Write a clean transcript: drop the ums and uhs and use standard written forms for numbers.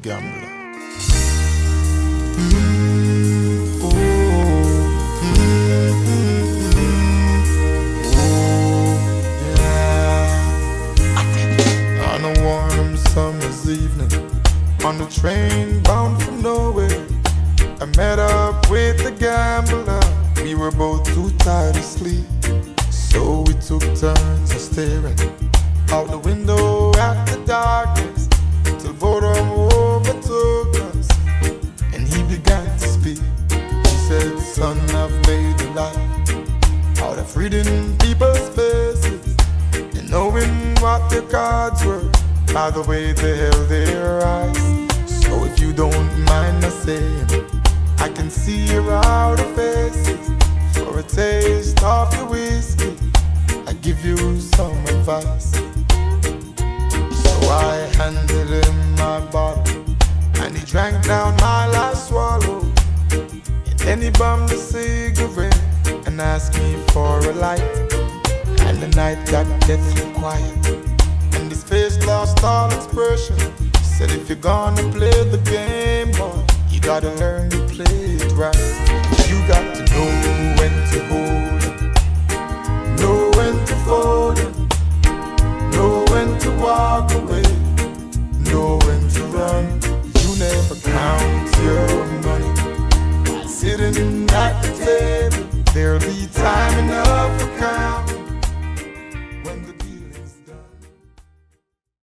the gambler. On a warm summer's evening, on the train bound for nowhere, I met up with a gambler. We were both too tired to sleep, so we took turns of staring out the window at the darkness till boredom overtook us, and he began to speak. He said, "Son, I've made a lot out of reading people's faces and knowing what their cards were by the way they held their eyes. So if you don't mind my saying, I can see your outer faces. For a taste of your whiskey, I give you some advice." So I handed him my bottle, and he drank down my last swallow. And then he bummed a cigarette and asked me for a light. And the night got deathly quiet, and his face lost all expression. He said, "If you're gonna play the game, boy, you gotta learn to play it right. You got to know when to hold it, know when to fold it, know when to walk away, know when to run. You never count your money sitting at the table. There'll be time enough for count